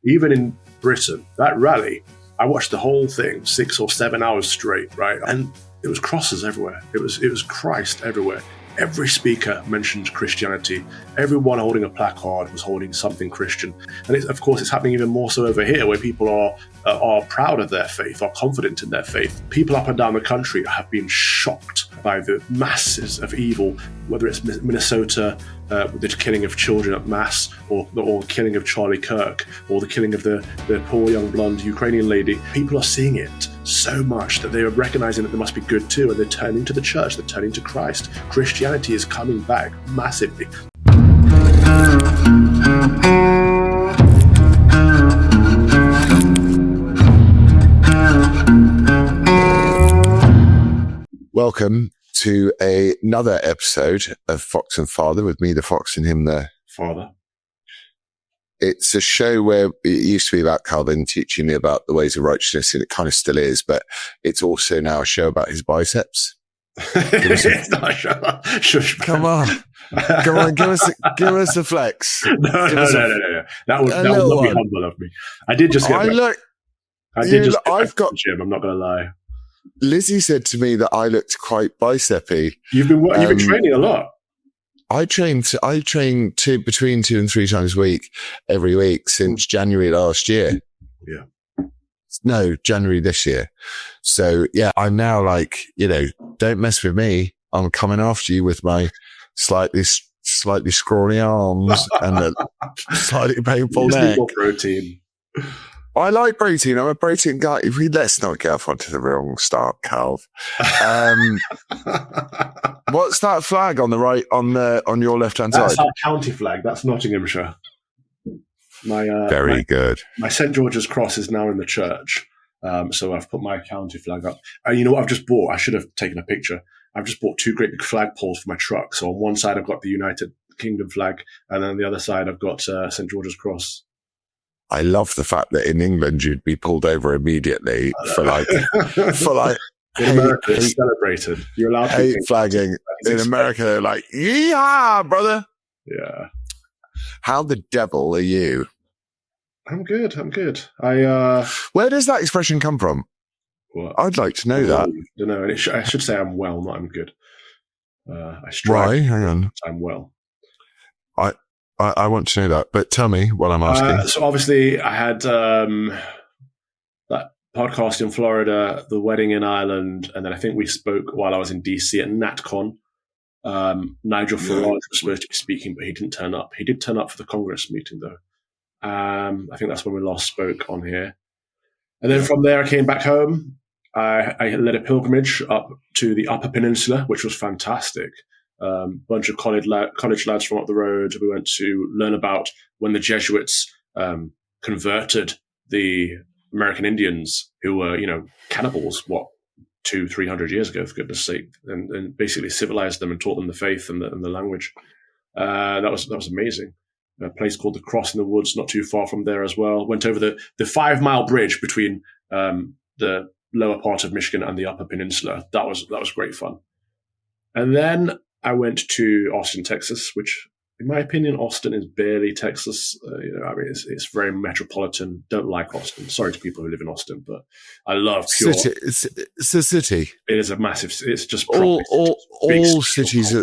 even in Britain, that rally, I watched the whole thing 6 or 7 hours straight, right? And it was crosses everywhere. It was Christ everywhere. Every speaker mentioned Christianity. Everyone holding a placard was holding something Christian. And of course, it's happening even more so over here, where people are proud of their faith, are confident in their faith. People up and down the country have been shocked by the masses of evil, whether it's Minnesota with the killing of children at mass, or the killing of Charlie Kirk, or the killing of the poor young blonde Ukrainian lady. People are seeing it so much that they are recognizing that there must be good too, and they're turning to the church, they're turning to Christ. Christianity is coming back massively. Welcome to another episode of Fox and Father with me, the Fox, and him, the Father. It's a show where it used to be about Calvin teaching me about the ways of righteousness, and it kind of still is, but it's also now a show about his biceps. It's not a show. Shush, Come on, give us a flex. No. That would not be humble of me. I did just get. I've got the gym. I'm not going to lie. Lizzie said to me that I looked quite bicepy. You've been training a lot. I train between 2 and 3 times a week, every week since January last year. Yeah. No, January this year. So yeah, I'm now like, don't mess with me. I'm coming after you with my slightly scrawny arms and a slightly painful neck. More protein. I like protein. I'm a protein guy. Let's not get off onto the wrong start, Calv. What's that flag on the right, on your left-hand side? That's our county flag. That's Nottinghamshire. Very good. My St. George's cross is now in the church. So I've put my county flag up. And you know what I've just bought? I should have taken a picture. I've just bought 2 great big flagpoles for my truck. So on one side, I've got the United Kingdom flag. And then on the other side, I've got St. George's cross. I love the fact that in England you'd be pulled over immediately for like in America it's celebrated. You're allowed to hate flagging. In America they're like, yeah, brother. Yeah. How the devil are you? I'm good. Where does that expression come from? What? I'd like to know that. I don't know. I should say I'm well, not I'm good. I strive. Why? Hang on. I'm well. I want to know that, but tell me what I'm asking. So obviously I had that podcast in Florida, the wedding in Ireland, and then I think we spoke while I was in DC at NatCon. Nigel Farage was supposed to be speaking, but he didn't turn up. He did turn up for the Congress meeting, though. I think that's when we last spoke on here. And then from there, I came back home. I led a pilgrimage up to the Upper Peninsula, which was fantastic. Bunch of college lads from up the road. We went to learn about when the Jesuits converted the American Indians, who were, cannibals, 200-300 years ago, for goodness sake, and basically civilized them and taught them the faith and the language. That was amazing. A place called the Cross in the Woods, not too far from there as well. Went over the 5-mile bridge between the lower part of Michigan and the Upper Peninsula. That was great fun. And then I went to Austin, Texas, which, in my opinion, Austin is barely Texas. It's very metropolitan. Don't like Austin. Sorry to people who live in Austin, but I love pure. It's a city. It is a massive. It's just all cities.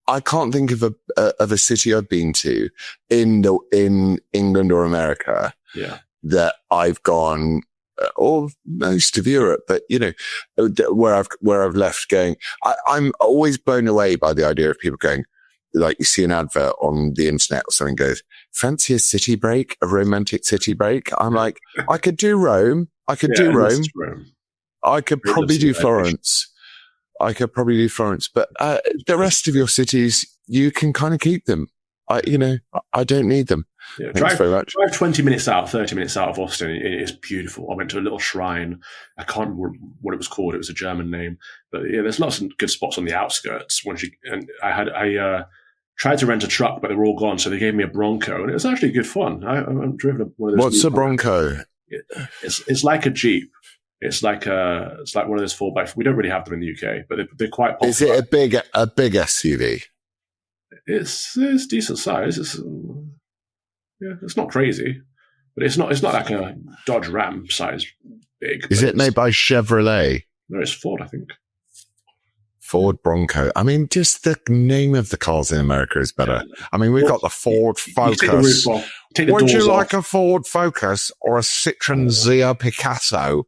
I can't think of a city I've been to in England or America. Yeah. That I've gone. Or most of Europe, but where I've left going, I'm always blown away by the idea of people going, like you see an advert on the internet or something goes, fancy a city break, a romantic city break. I'm like, I could do Rome. I could do Rome. I could probably do Florence. But the rest of your cities, you can kind of keep them. I don't need them. Yeah, Thanks very much. Drive 30 minutes out of Austin. It is beautiful. I went to a little shrine. I can't remember what it was called. It was a German name. But yeah, there's lots of good spots on the outskirts. I tried to rent a truck, but they were all gone. So they gave me a Bronco, and it was actually good fun. I'm driven one of those. What's a Bronco? It's like a Jeep. It's like one of those 4x4. We don't really have them in the UK, but they're quite popular. Is it a big SUV? It's decent size. It's not crazy. but it's not like a Dodge Ram size big. Is it made by Chevrolet? No, it's Ford, I think. Ford Bronco. I mean, just the name of the cars in America is better. I mean, we've got the Ford Focus. Would you like a Ford Focus or a Citroen Zia Picasso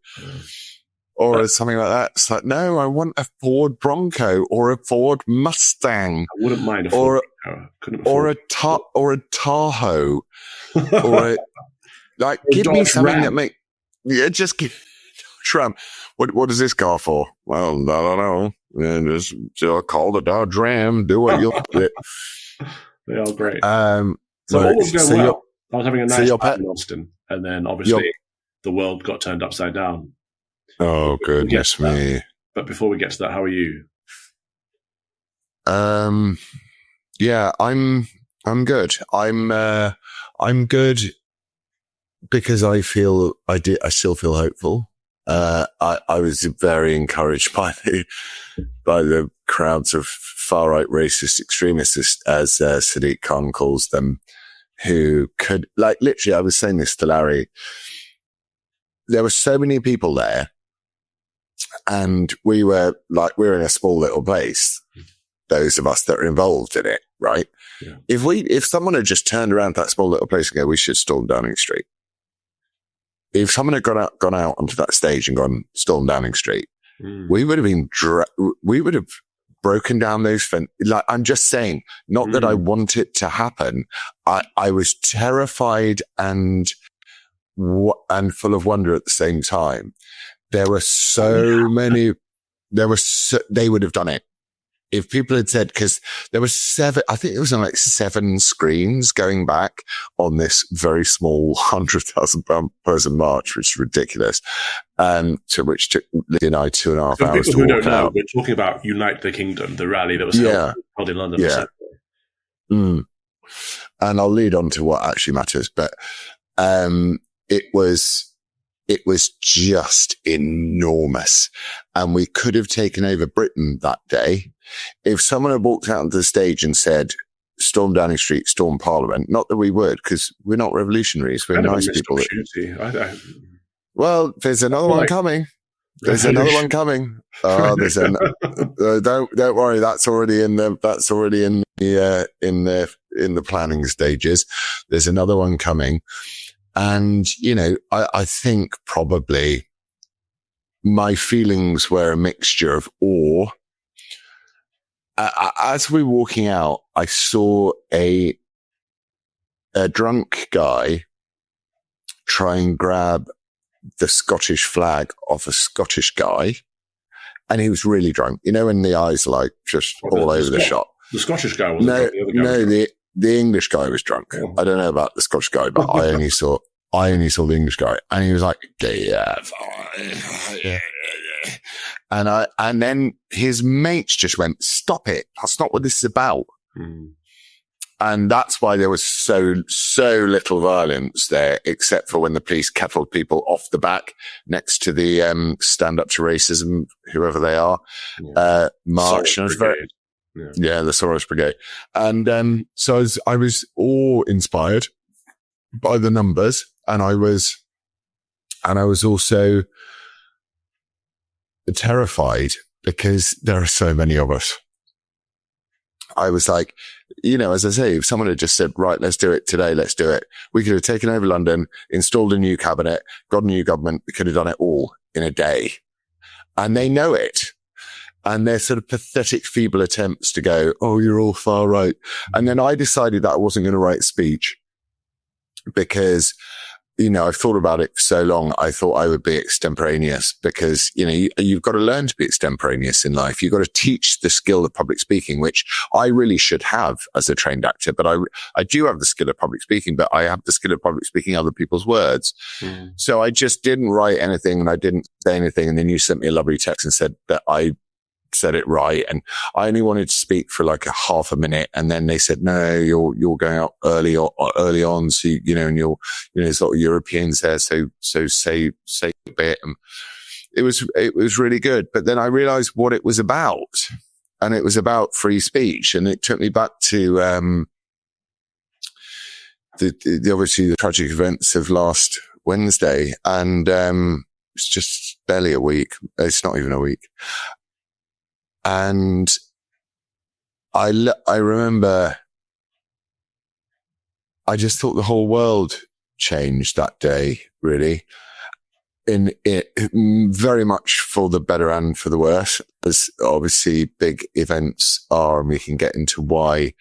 or something like that? It's like, no, I want a Ford Bronco or a Ford Mustang. I wouldn't mind a Ford or a Tahoe or give me something Ram. That make just give Ram. What is this car for? Well, I don't know. Just call the Dodge Ram. Do what you'll do. They are great. So what was going well? I was having a nice time in Austin, and then obviously the world got turned upside down. Oh, goodness me! But before we get to that, how are you? Yeah, I'm good. I'm good because I still feel hopeful. I was very encouraged by the crowds of far-right racist extremists, as Sadiq Khan calls them, who could, literally, I was saying this to Larry, there were so many people there, and we were in a small little place, those of us that are involved in it, right? Yeah. If someone had just turned around that small little place and go, we should storm Downing Street. If someone had gone out onto that stage and gone storm Downing Street, we would have broken down those fences. I'm just saying, not that I want it to happen. I was terrified and full of wonder at the same time. There were so many. They would have done it. If people had said, because there were 7, I think it was on 7 screens going back on this very small 100,000 person march, which is ridiculous. To which took Lee and I 2.5 hours to walk out. We're talking about Unite the Kingdom, the rally that was held in London. Yeah. And I'll lead on to what actually matters, but it was just enormous. And we could have taken over Britain that day. If someone had walked out onto the stage and said, storm Downing Street, storm Parliament, not that we would, because we're not revolutionaries. We're nice people. Well, there's another one coming. There's another one coming. Don't worry. That's already in the planning stages. There's another one coming. And, I think probably my feelings were a mixture of awe. As we were walking out, I saw a drunk guy try and grab the Scottish flag off a Scottish guy. And he was really drunk, when the eyes are just all over the shop. The Scottish guy wasn't drunk. The other guy was drunk. The English guy was drunk. Oh. I don't know about the Scottish guy, but I only saw the English guy, and he was like, yeah. And then his mates just went, stop it. That's not what this is about. And that's why there was so little violence there, except for when the police kettled people off the back next to the, stand up to racism, whoever they are, march. And I was the Soros Brigade. And, so I was awe-inspired by the numbers, and I was also terrified because there are so many of us. I was like, as I say, if someone had just said, right, let's do it today, let's do it. We could have taken over London, installed a new cabinet, got a new government. We could have done it all in a day. And they know it. And their sort of pathetic, feeble attempts to go, oh, you're all far right. And then I decided that I wasn't going to write a speech because, I've thought about it for so long. I thought I would be extemporaneous because, you've got to learn to be extemporaneous in life. You've got to teach the skill of public speaking, which I really should have as a trained actor. But I do have the skill of public speaking, but I have the skill of public speaking other people's words. So I just didn't write anything and I didn't say anything. And then you sent me a lovely text and said that I said it right. And I only wanted to speak for a half a minute. And then they said, no, you're going out early on. So, and there's a lot of Europeans there. So say a bit. And it was really good. But then I realized what it was about, and it was about free speech. And it took me back to, obviously the tragic events of last Wednesday, and it's just barely a week. It's not even a week. And I remember I just thought the whole world changed that day, really. In it, very much for the better and for the worse, as obviously big events are, and we can get into why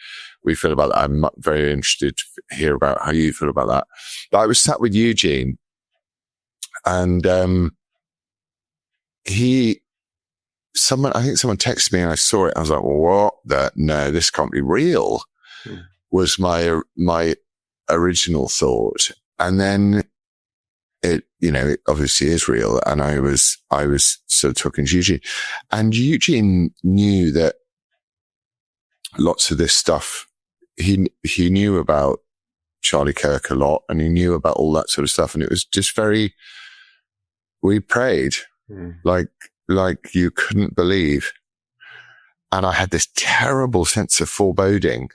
we feel about that. I'm very interested to hear about how you feel about that. But I was sat with Eugene, and I think someone texted me and I saw it. I was like, what? No, this can't be real, was my original thought. And then it obviously is real. And I was sort of talking to Eugene, and Eugene knew that lots of this stuff, he knew about Charlie Kirk a lot, and he knew about all that sort of stuff. And it was just we prayed like you couldn't believe. And I had this terrible sense of foreboding,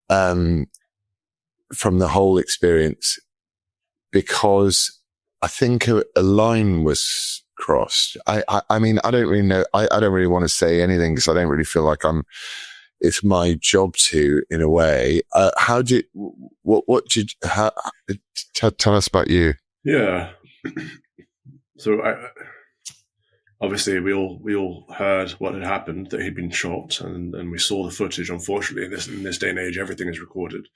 from the whole experience, because I think a line was crossed. I mean, I don't really know. I don't really want to say anything because I don't really feel like it's my job to, in a way. Tell us about you. Yeah. So obviously we all heard what had happened, that he'd been shot, and we saw the footage. Unfortunately, in this day and age, everything is recorded.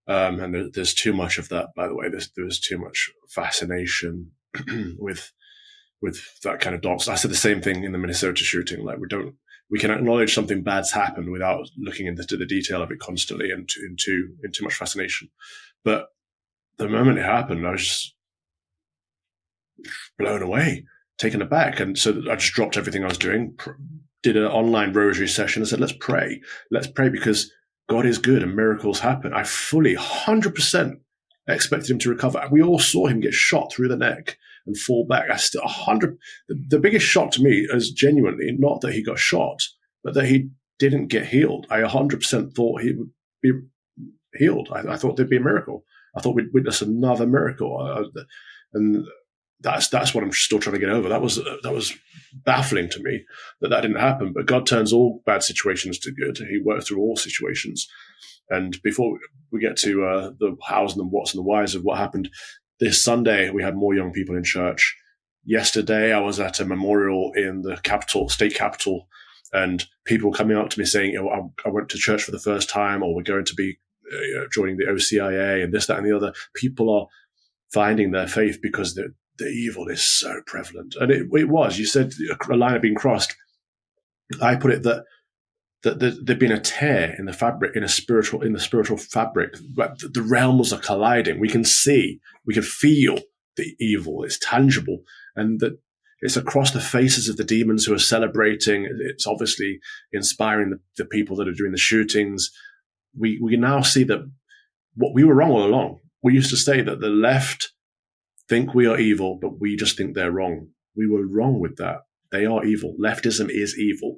And there's too much of that, by the way. There's too much fascination with that kind of dots. I said the same thing in the Minnesota shooting. Like, we can acknowledge something bad's happened without looking into the detail of it constantly and in too much fascination. But the moment it happened, I was just blown away, taken aback. And so I just dropped everything I was doing, did an online rosary session, and said, let's pray because God is good and miracles happen. I fully 100% expected him to recover. We all saw him get shot through the neck and fall back. I still 100. The biggest shock to me is genuinely not that he got shot, but that he didn't get healed. I 100% thought he would be healed. I thought there'd be a miracle. I thought we'd witness another miracle, and that's what I'm still trying to get over. That was baffling to me that didn't happen. But God turns all bad situations to good. He works through all situations. And before we get to the hows and the whats and the whys of what happened, this Sunday we had more young people in church. Yesterday I was at a memorial in the state capital, and people coming up to me saying, I went to church for the first time, or we're going to be joining the OCIA, and this, that, and the other. People are finding their faith because the evil is so prevalent. And it was. You said a line had been crossed. I put it that there'd been a tear in the fabric, in the spiritual fabric. The realms are colliding. We can feel the evil. It's tangible, and that it's across the faces of the demons who are celebrating. It's obviously inspiring the people that are doing the shootings. We now see that what we were wrong all along. We used to say that the left think we are evil, but we just think they're wrong. We were wrong with that. They are evil. Leftism is evil.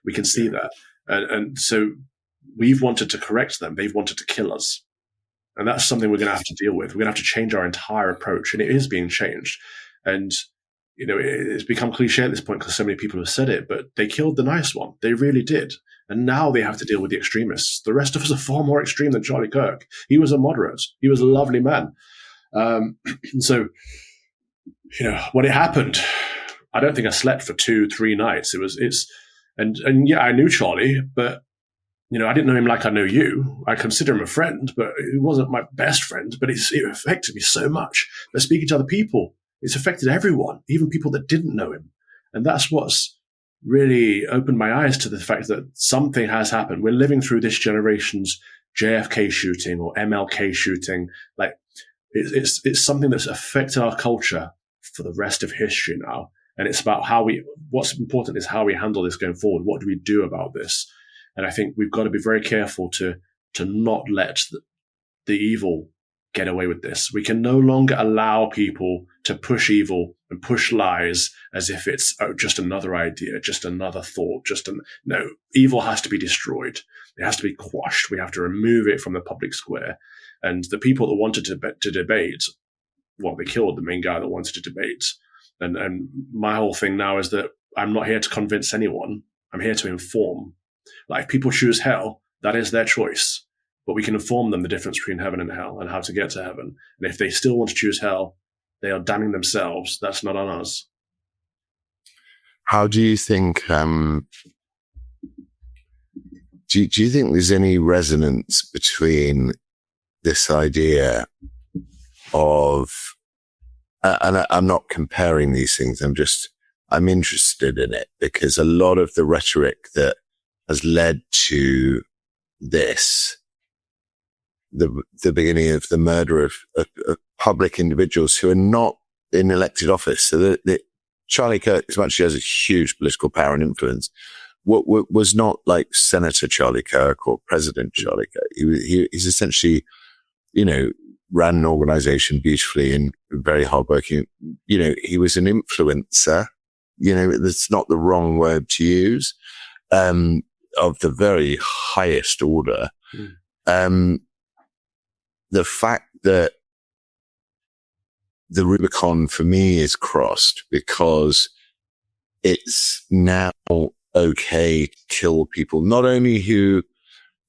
We can see that. And so we've wanted to correct them. They've wanted to kill us. And that's something we're going to have to deal with. We're going to have to change our entire approach. And it is being changed. And, it's become cliche at this point because so many people have said it, but they killed the nice one. They really did. And now they have to deal with the extremists. The rest of us are far more extreme than Charlie Kirk. He was a moderate. He was a lovely man. And so, when it happened, I don't think I slept for 2-3 nights. And yeah, I knew Charlie, but, I didn't know him like I know you. I consider him a friend, but he wasn't my best friend, but it affected me so much. But speaking to other people, it's affected everyone, even people that didn't know him. And that's what's really opened my eyes to the fact that something has happened. We're living through this generation's JFK shooting or MLK shooting. Like, it's something that's affected our culture for the rest of history now. And it's about what's important is how we handle this going forward. What do we do about this? And I think we've got to be very careful to not let the evil get away with this. We can no longer allow people to push evil and push lies as if it's just another idea, just another thought, no, evil has to be destroyed. It has to be quashed. We have to remove it from the public square. And the people that wanted to debate, well, they killed the main guy that wanted to debate. And my whole thing now is that I'm not here to convince anyone. I'm here to inform. Like, if people choose hell, that is their choice. But we can inform them the difference between heaven and hell and how to get to heaven. And if they still want to choose hell, they are damning themselves. That's not on us. How do you think, do you think there's any resonance between this idea of, and I'm not comparing these things, I'm interested in it, because a lot of the rhetoric that has led to this, the beginning of the murder of public individuals who are not in elected office. So that Charlie Kirk, as much as he has a huge political power and influence, was not like Senator Charlie Kirk or President Charlie Kirk. He's essentially, ran an organization beautifully and very hardworking. He was an influencer. That's not the wrong word to use, of the very highest order. The fact that the Rubicon for me is crossed because it's now okay to kill people, not only who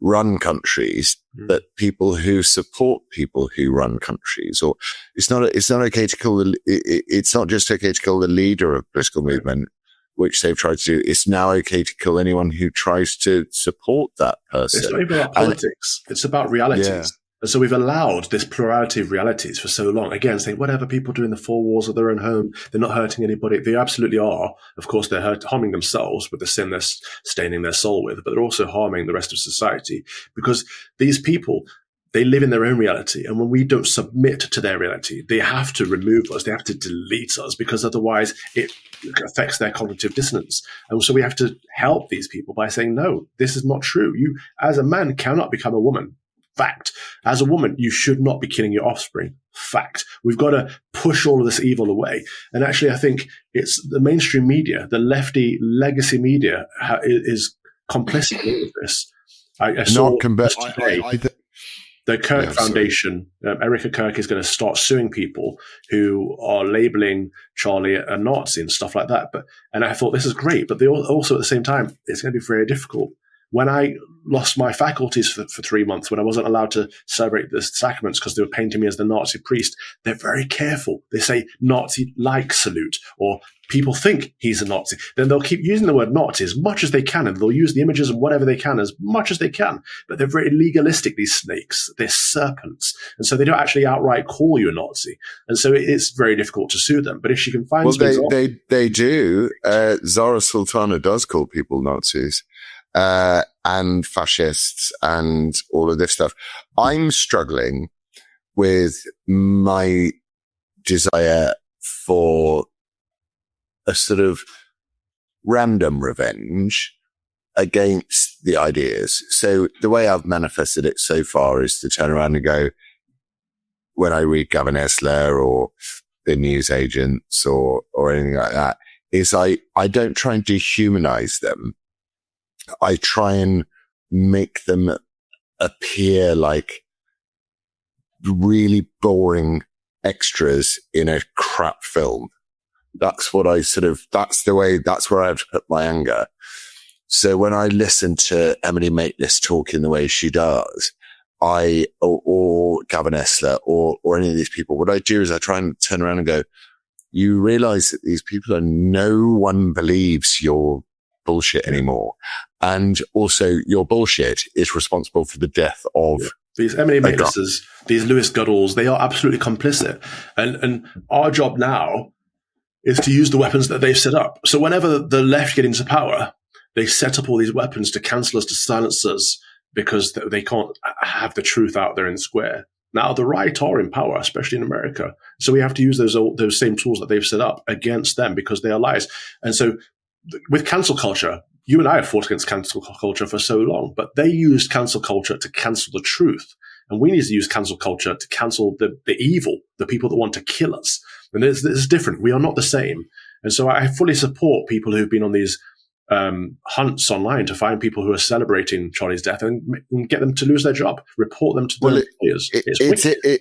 run countries, but people who support people who run countries. Or it's not okay to kill it's not just okay to kill the leader of a political movement, which they've tried to do. It's now okay to kill anyone who tries to support that person. It's not even about politics. It's about realities. Yeah. And so we've allowed this plurality of realities for so long. Again, saying whatever people do in the four walls of their own home, they're not hurting anybody. They absolutely are. Of course, they're harming themselves with the sin they're staining their soul with, but they're also harming the rest of society, because these people, they live in their own reality. And when we don't submit to their reality, they have to remove us. They have to delete us, because otherwise it affects their cognitive dissonance. And so we have to help these people by saying, no, this is not true. You, as a man, cannot become a woman. Fact. As a woman, you should not be killing your offspring. Fact. We've got to push all of this evil away. And actually, I think it's the mainstream media, the lefty legacy media is complicit in all of this. I saw the Kirk Foundation, Erica Kirk, is going to start suing people who are labeling Charlie a Nazi and stuff like that. And I thought, this is great, but they also at the same time, it's going to be very difficult. When I lost my faculties for 3 months, when I wasn't allowed to celebrate the sacraments because they were painting me as the Nazi priest, they're very careful. They say Nazi-like salute, or people think he's a Nazi. Then they'll keep using the word Nazi as much as they can, and they'll use the images and whatever they can as much as they can. But they're very legalistic, these snakes. They're serpents. And so they don't actually outright call you a Nazi. And so it's very difficult to sue them. But if she can find... Well, they do. Zara Sultana does call people Nazis. And fascists and all of this stuff. I'm struggling with my desire for a sort of random revenge against the ideas. So the way I've manifested it so far is to turn around and go, when I read Gavin Esler or the news agents or anything like that, is I don't try and dehumanize them. I try and make them appear like really boring extras in a crap film. That's what that's where I have to put my anger. So when I listen to Emily Maitlis talk in the way she does, or Gavin Esler or any of these people, what I do is I try and turn around and go, you realize that these people no one believes your bullshit anymore. And also your bullshit is responsible for the death of these Emily Maitlises, these Lewis Goodalls. They are absolutely complicit. And our job now is to use the weapons that they've set up. So whenever the left get into power, they set up all these weapons to cancel us, to silence us, because they can't have the truth out there in the square. Now, the right are in power, especially in America. So we have to use those same tools that they've set up against them, because they are lies. And so with cancel culture, you and I have fought against cancel culture for so long, but they used cancel culture to cancel the truth. And we need to use cancel culture to cancel the evil, the people that want to kill us. And it's different. We are not the same. And so I fully support people who've been on these hunts online to find people who are celebrating Charlie's death and get them to lose their job, report them to the employers.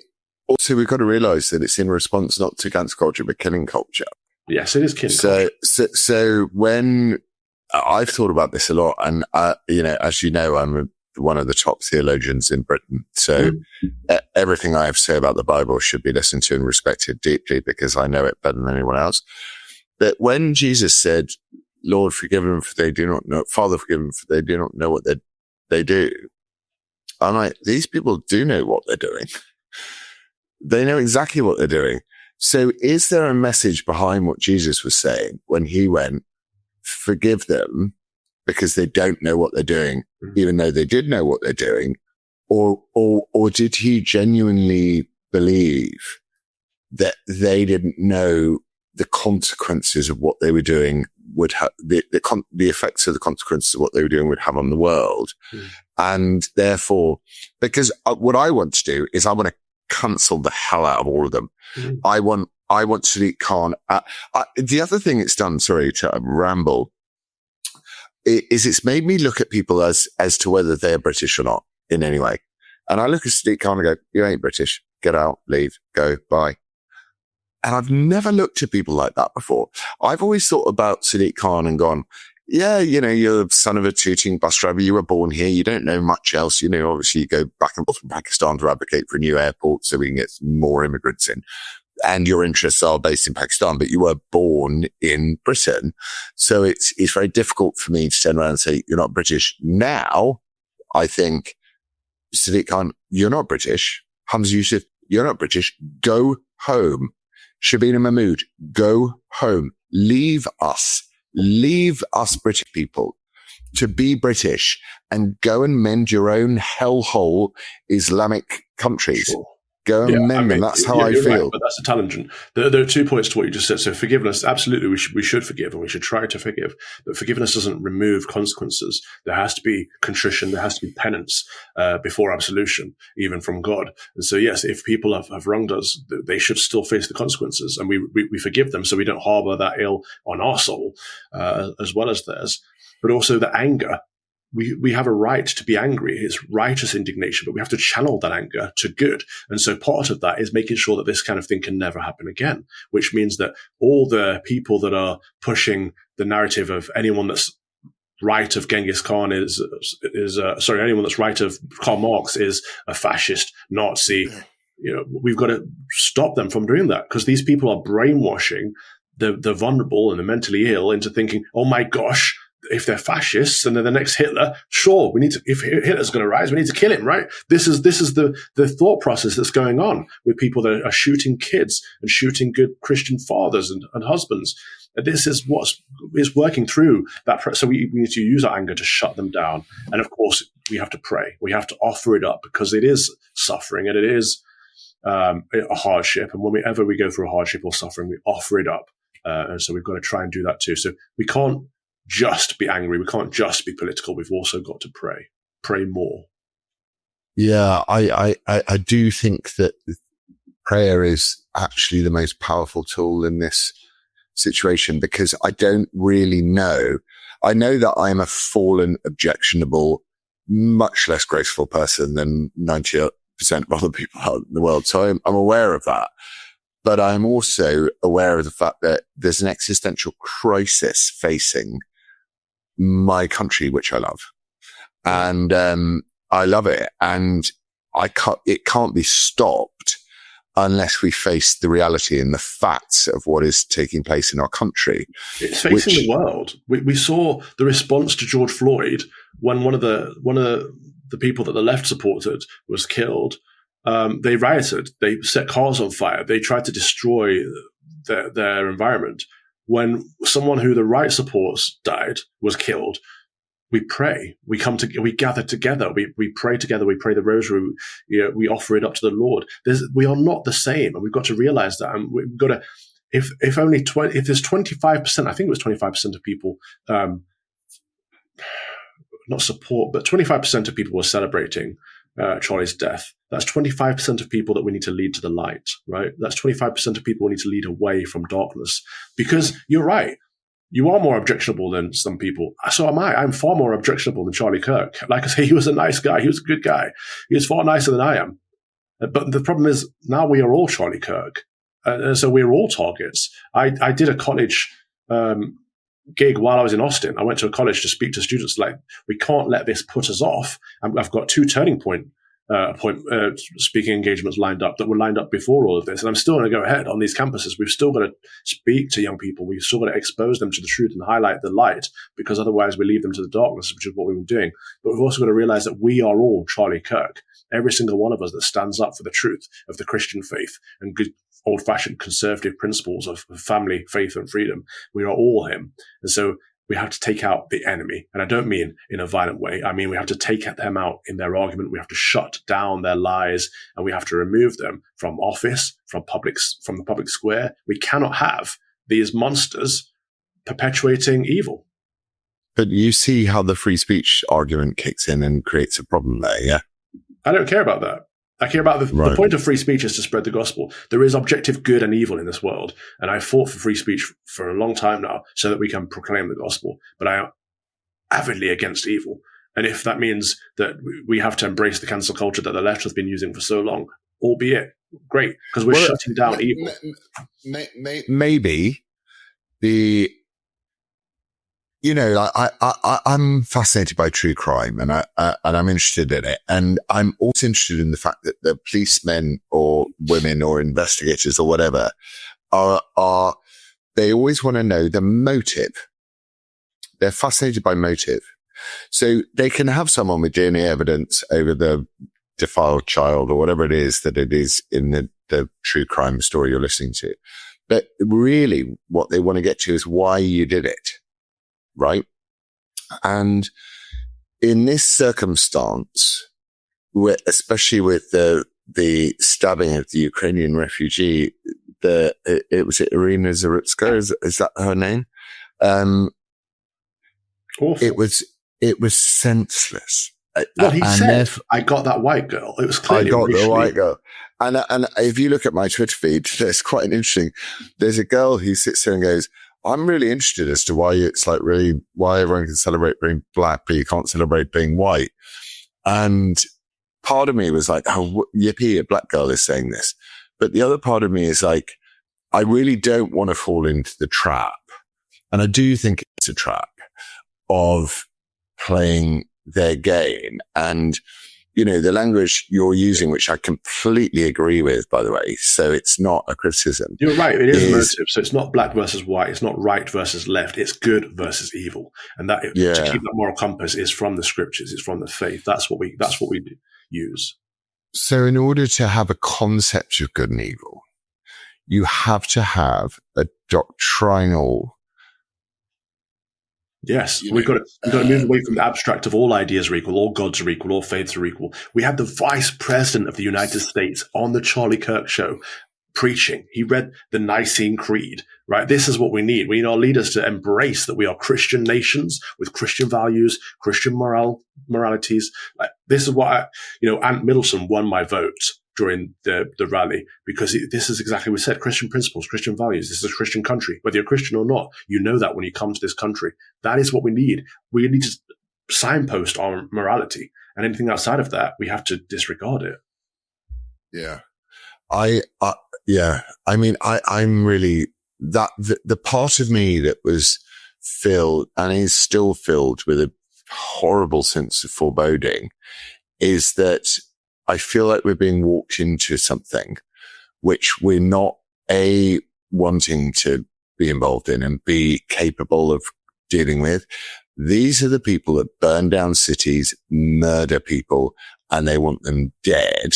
Also, we've got to realise that it's in response not to cancel culture, but killing culture. Yes, it is killing culture. So when I've thought about this a lot, and as you know, I'm one of the top theologians in Britain. So everything I have to say about the Bible should be listened to and respected deeply because I know it better than anyone else. But when Jesus said, Lord, forgive them for they do not know, Father, forgive them for they do not know what they do. I'm like, these people do know what they're doing. They know exactly what they're doing. So is there a message behind what Jesus was saying when he went, forgive them because they don't know what they're doing, even though they did know what they're doing? Or did he genuinely believe that they didn't know the consequences of what they were doing would have, the effects of the consequences of what they were doing would have on the world? And therefore, because what I want to do is I want to cancel the hell out of all of them. I want Sadiq Khan. The other thing it's done, sorry to ramble, is it's made me look at people as to whether they're British or not in any way. And I look at Sadiq Khan and go, you ain't British. Get out, leave, go, bye. And I've never looked at people like that before. I've always thought about Sadiq Khan and gone, yeah, you're the son of a tooting bus driver. You were born here. You don't know much else. Obviously you go back and forth from Pakistan to advocate for a new airport so we can get more immigrants in. And your interests are based in Pakistan, but you were born in Britain. So it's very difficult for me to turn around and say, you're not British. Now, I think, Sadiq Khan, you're not British. Hamza Yusuf, you're not British. Go home. Shabina Mahmood, go home. Leave us British people to be British and go and mend your own hellhole Islamic countries. Sure. Go and mend them. That's how I feel. Right, but that's a tangent. There are 2 points to what you just said. So forgiveness, absolutely, we should forgive and we should try to forgive. But forgiveness doesn't remove consequences. There has to be contrition. There has to be penance before absolution, even from God. And so, yes, if people have wronged us, they should still face the consequences. And we forgive them so we don't harbor that ill on our soul as well as theirs. But also the anger. We have a right to be angry. It's righteous indignation, but we have to channel that anger to good. And so part of that is making sure that this kind of thing can never happen again, which means that all the people that are pushing the narrative of anyone that's right of Genghis Khan anyone that's right of Karl Marx is a fascist, Nazi. We've got to stop them from doing that because these people are brainwashing the vulnerable and the mentally ill into thinking, oh my gosh, if they're fascists and they're the next Hitler, sure, if Hitler's going to rise, we need to kill him, right? This is the thought process that's going on with people that are shooting kids and shooting good Christian fathers and husbands. And this is what is working through that. So we need to use our anger to shut them down. And of course, we have to pray. We have to offer it up because it is suffering and it is a hardship. And whenever we go through a hardship or suffering, we offer it up. And so we've got to try and do that too. So we can't just be angry. We can't just be political. We've also got to pray more. Yeah, I do think that prayer is actually the most powerful tool in this situation because I don't really know. I know that I'm a fallen, objectionable, much less graceful person than 90% of other people out in the world. So I'm aware of that. But I'm also aware of the fact that there's an existential crisis facing my country, which I love. And, I love it. And it can't be stopped unless we face the reality and the facts of what is taking place in our country. It's facing the world. We saw the response to George Floyd when one of the people that the left supported was killed. They rioted. They set cars on fire. They tried to destroy their environment. When someone who the right supports was killed, we pray. We gather together. We pray together. We pray the rosary. We offer it up to the Lord. We are not the same, and we've got to realize that. And we've got to, if there's 25%, I think it was 25% of people, not support, but 25% of people were celebrating Charlie's death. That's 25% of people that we need to lead to the light, right? That's 25% of people we need to lead away from darkness. Because you're right. You are more objectionable than some people. So am I. I'm far more objectionable than Charlie Kirk. Like I say, he was a nice guy. He was a good guy. He was far nicer than I am. But the problem is now we are all Charlie Kirk. So we're all targets. I did a college gig while I was in Austin. I went to a college to speak to students like, we can't let this put us off. I've got 2 turning point speaking engagements lined up that were lined up before all of this. And I'm still going to go ahead on these campuses. We've still got to speak to young people. We've still got to expose them to the truth and highlight the light, because otherwise we leave them to the darkness, which is what we've been doing. But we've also got to realize that we are all Charlie Kirk. Every single one of us that stands up for the truth of the Christian faith and good old-fashioned conservative principles of family, faith, and freedom. We are all him. And so we have to take out the enemy. And I don't mean in a violent way. I mean, we have to take them out in their argument. We have to shut down their lies, and we have to remove them from office, from the public square. We cannot have these monsters perpetuating evil. But you see how the free speech argument kicks in and creates a problem there, yeah? I don't care about that. I care about the point of free speech is to spread the gospel. There is objective good and evil in this world. And I fought for free speech for a long time now so that we can proclaim the gospel. But I am avidly against evil. And if that means that we have to embrace the cancel culture that the left has been using for so long, albeit great, because we're shutting down evil. Maybe the... You know, I'm fascinated by true crime, and I'm interested in it. And I'm also interested in the fact that the policemen or women or investigators or whatever they always want to know the motive. They're fascinated by motive. So they can have someone with DNA evidence over the defiled child or whatever it is that it is in the true crime story you're listening to. But really what they want to get to is why you did it. Right. And in this circumstance, especially with the stabbing of the Ukrainian refugee, it was Irina Zarutska. Is that her name? It was senseless. Well, he said, I got that white girl. It was clearly I got the white girl. And if you look at my Twitter feed, there's quite an interesting, there's a girl who sits there and goes, I'm really interested as to why it's like really why everyone can celebrate being black, but you can't celebrate being white. And part of me was like, oh, yippee, a black girl is saying this. But the other part of me is like, I really don't want to fall into the trap. And I do think it's a trap of playing their game. And, you know, the language you're using, which I completely agree with, by the way. So it's not a criticism. You're right. It is a motive. So it's not black versus white. It's not right versus left. It's good versus evil. And that to keep that moral compass is from the scriptures. It's from the faith. That's what we use. So in order to have a concept of good and evil, you have to have a doctrinal. Yes, we've got to move away from the abstract of all ideas are equal, all gods are equal, all faiths are equal. We had the Vice President of the United States on the Charlie Kirk show preaching. He read the Nicene Creed, right? This is what we need. We need our leaders to embrace that we are Christian nations with Christian values, Christian moralities. Like, this is what Ant Middleton won my vote during the rally, because this is exactly what we said: Christian principles, Christian values. This is a Christian country. Whether you're Christian or not, you know that when you come to this country. That is what we need. We need to signpost our morality, and anything outside of that, we have to disregard it. Yeah. I'm really that the part of me that was filled and is still filled with a horrible sense of foreboding is that I feel like we're being walked into something which we're not A, wanting to be involved in, and B, capable of dealing with. These are the people that burn down cities, murder people, and they want them dead.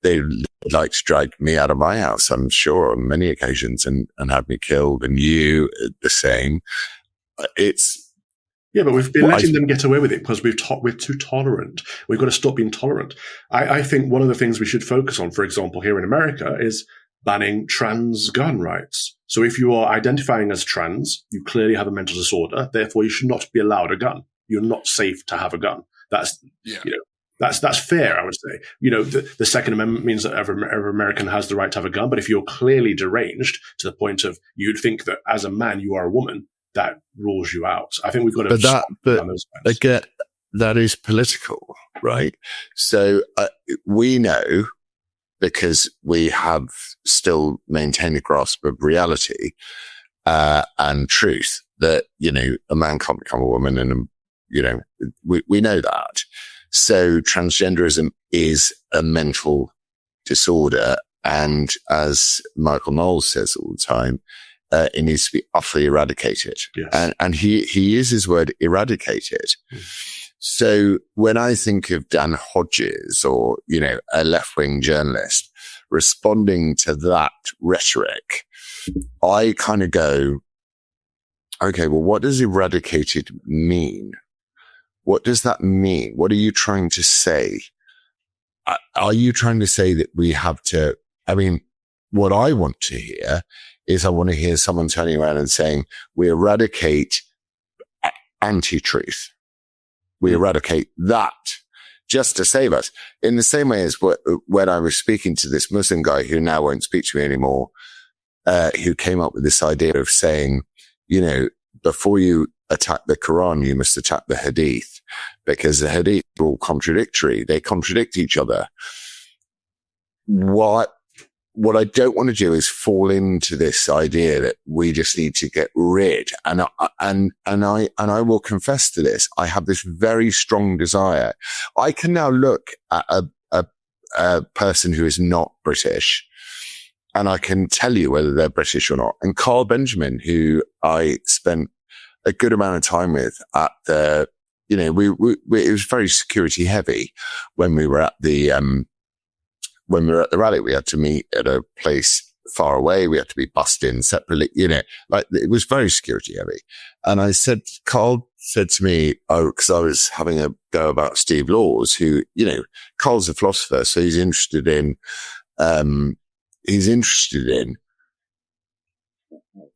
They'd like to drag me out of my house, I'm sure, on many occasions, and have me killed, and you the same. Yeah, but we've been letting them get away with it because we're too tolerant. We've got to stop being tolerant. I think one of the things we should focus on, for example, here in America, is banning trans gun rights. So if you are identifying as trans, you clearly have a mental disorder. Therefore, you should not be allowed a gun. You're not safe to have a gun. That's fair, I would say. The Second Amendment means that every American has the right to have a gun. But if you're clearly deranged to the point of you'd think that as a man you are a woman, that rules you out. I think we've got to. Again, that is political, right? So we know, because we have still maintained a grasp of reality and truth, that, a man can't become a woman, and we know that. So transgenderism is a mental disorder, and as Michael Knowles says all the time, it needs to be utterly eradicated. Yes. And he uses his word eradicated. So when I think of Dan Hodges or, a left-wing journalist responding to that rhetoric, I kind of go, okay, well, what does eradicated mean? What does that mean? What are you trying to say? Are you trying to say that we have to, what I want to hear is I want to hear someone turning around and saying, we eradicate anti-truth. We eradicate that just to save us. In the same way as when I was speaking to this Muslim guy who now won't speak to me anymore, who came up with this idea of saying, before you attack the Quran, you must attack the Hadith, because the Hadith are all contradictory. They contradict each other. What I don't want to do is fall into this idea that we just need to get rid. And I will confess to this. I have this very strong desire. I can now look at a person who is not British, and I can tell you whether they're British or not. And Carl Benjamin, who I spent a good amount of time with at the, it was very security heavy when we were at the, rally. We had to meet at a place far away. We had to be bussed in separately, it was very security heavy. And Carl said to me, cause I was having a go about Steve Laws, who, Carl's a philosopher. So he's interested in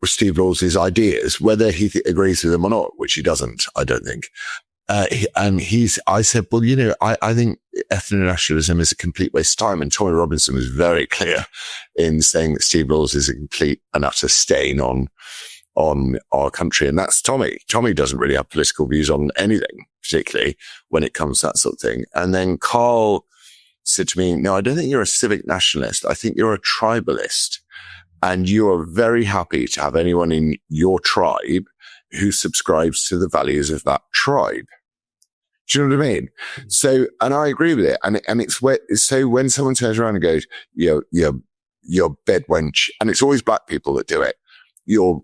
Steve Laws' ideas, whether he agrees with them or not, which he doesn't, I don't think. I said, well, I think ethno-nationalism is a complete waste of time. And Tommy Robinson was very clear in saying that Steve Laws is a complete and utter stain on our country. And that's Tommy. Tommy doesn't really have political views on anything, particularly when it comes to that sort of thing. And then Carl said to me, no, I don't think you're a civic nationalist. I think you're a tribalist. And you are very happy to have anyone in your tribe who subscribes to the values of that tribe. Do you know what I mean? So, and I agree with it. And so when someone turns around and goes, you're bed wench, and it's always black people that do it. You're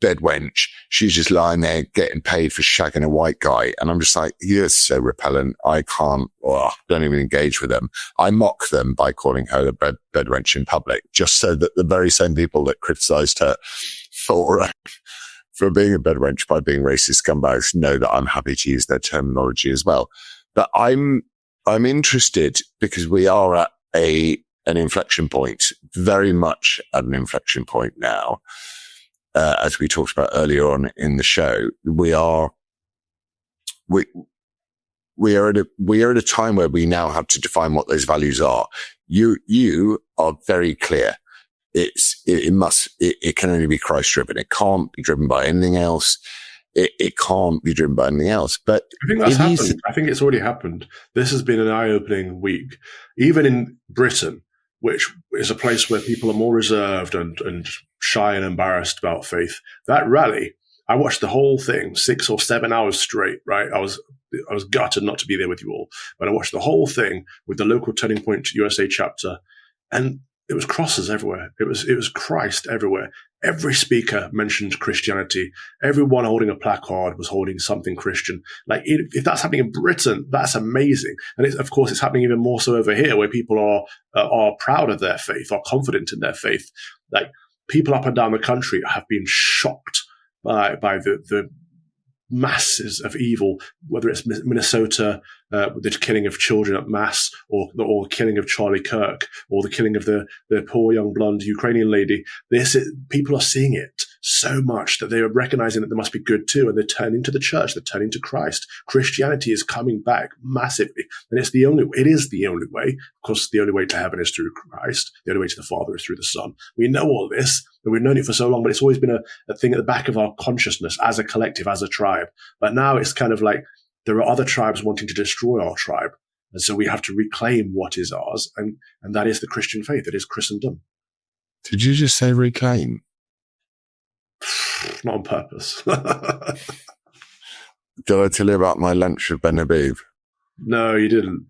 bed wench. She's just lying there getting paid for shagging a white guy. And I'm just like, you're so repellent. I don't even engage with them. I mock them by calling her a bed wench in public, just so that the very same people that criticized her for being a bed wench by being racist scumbags know that I'm happy to use their terminology as well. But I'm interested because we are at an inflection point, very much at an inflection point now. As we talked about earlier on in the show, we are at a time where we now have to define what those values are. You are very clear. It can only be Christ driven. It can't be driven by anything else. It can't be driven by anything else. But I think that's happened. I think it's already happened. This has been an eye-opening week. Even in Britain, which is a place where people are more reserved and shy and embarrassed about faith. That rally, I watched the whole thing, 6 or 7 hours straight, right? I was gutted not to be there with you all, but I watched the whole thing with the local Turning Point USA chapter, and it was crosses everywhere. It was Christ everywhere. Every speaker mentioned Christianity. Everyone holding a placard was holding something Christian. Like, if that's happening in Britain, that's amazing. And of course, it's happening even more so over here, where people are proud of their faith, are confident in their faith. Like, people up and down the country have been shocked by the masses of evil, whether it's Minnesota, the killing of children at mass, or the killing of Charlie Kirk, or the killing of the poor young blonde Ukrainian lady. People are seeing it so much that they are recognizing that there must be good too, and they're turning to the church, they're turning to Christ. Christianity is coming back massively, and it is the only way. Of course, the only way to heaven is through Christ. The only way to the Father is through the Son. We know all this, and we've known it for so long, but it's always been a thing at the back of our consciousness as a collective, as a tribe. But now it's kind of like there are other tribes wanting to destroy our tribe. And so we have to reclaim what is ours, and that is the Christian faith. It is Christendom. Did you just say reclaim? Not on purpose. Did I tell you about my lunch with Ben Habib? No, you didn't.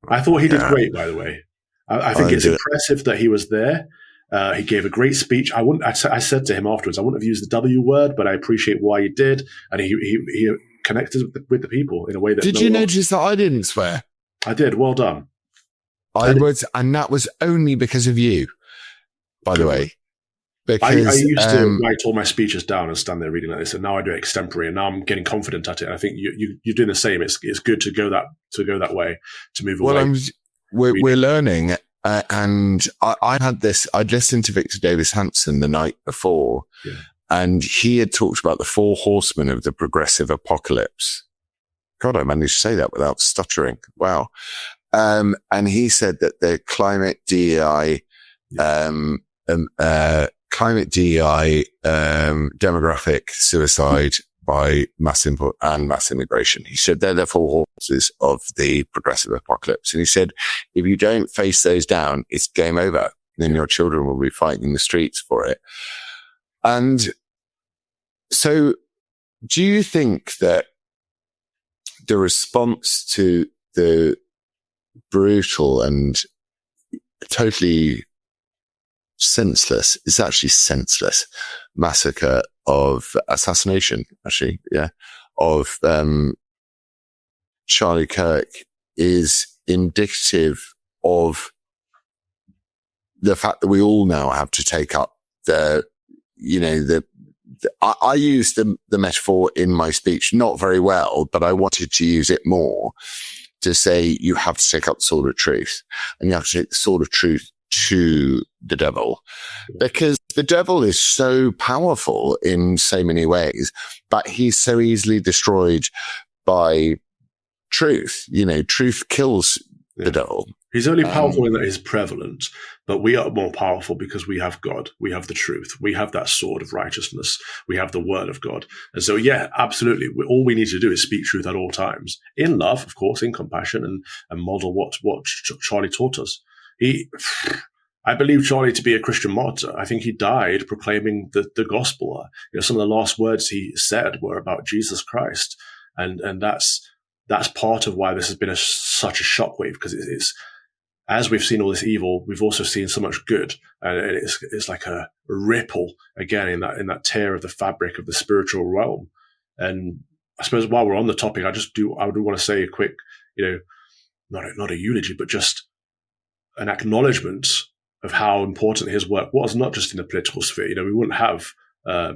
I thought he did great, by the way. I think it's impressive that he was there. He gave a great speech. I said to him afterwards, I wouldn't have used the W word, but I appreciate why he did. And he connected with the people in a way that. Did you notice that I didn't swear? I did. Well done. And that was only because of you, by the way. Because I used to write all my speeches down and stand there reading like this, and now I do it extempore, and now I'm getting confident at it. And I think you're doing the same. It's good to go that way, to move away. Well, we're learning, and I'd listened to Victor Davis Hanson the night before, and he had talked about the 4 horsemen of the progressive apocalypse. God, I managed to say that without stuttering. Wow. And he said that the climate DEI, demographic suicide by mass import and mass immigration. He said they're the 4 horses of the progressive apocalypse. And he said, if you don't face those down, it's game over. Then your children will be fighting in the streets for it. And so do you think that the response to the brutal and totally senseless massacre of assassination, of Charlie Kirk is indicative of the fact that we all now have to take up I used the metaphor in my speech not very well, but I wanted to use it more to say you have to take up the sword of truth, and you have to take the sword of truth to the devil, because the devil is so powerful in so many ways, but he's so easily destroyed by truth. Truth kills the devil. He's only powerful in that he's prevalent, but we are more powerful because we have God. We have the truth. We have that sword of righteousness. We have the word of God. And so, yeah, absolutely. All we need to do is speak truth at all times, in love, of course, in compassion, and model what Charlie taught us. I believe Charlie to be a Christian martyr. I think he died proclaiming the gospel. Some of the last words he said were about Jesus Christ. And that's part of why this has been such a shockwave, because it's as we've seen all this evil, we've also seen so much good, and it's like a ripple again in that tear of the fabric of the spiritual realm. And I suppose while we're on the topic, I would want to say a quick, not a eulogy, but just an acknowledgement of how important his work was, not just in the political sphere. We wouldn't have a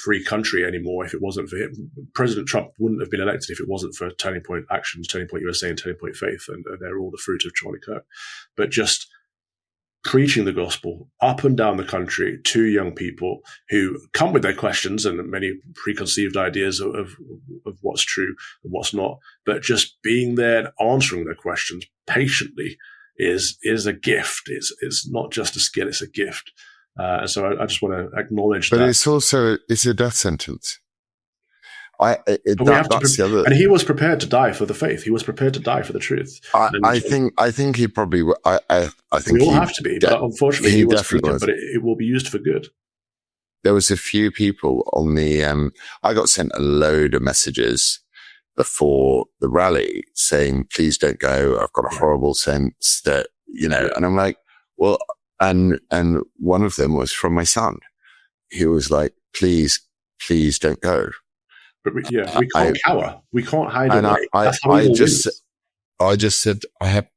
free country anymore if it wasn't for him. President Trump wouldn't have been elected if it wasn't for Turning Point Actions, Turning Point USA, and Turning Point Faith, and they're all the fruit of Charlie Kirk. But just preaching the gospel up and down the country to young people who come with their questions and many preconceived ideas of what's true and what's not, but just being there and answering their questions patiently is a gift. It's not just a skill, it's a gift. So I just want to acknowledge that. But it's a death sentence. And he was prepared to die for the faith. He was prepared to die for the truth. I think he probably. I think we all have to be, but unfortunately, he was definitely. But it will be used for good. There was a few people on the. I got sent a load of messages before the rally saying, "Please don't go. I've got a horrible sense that And I'm like, well. And one of them was from my son. He was like, please don't go. But we can't cower. We can't hide away. I just said,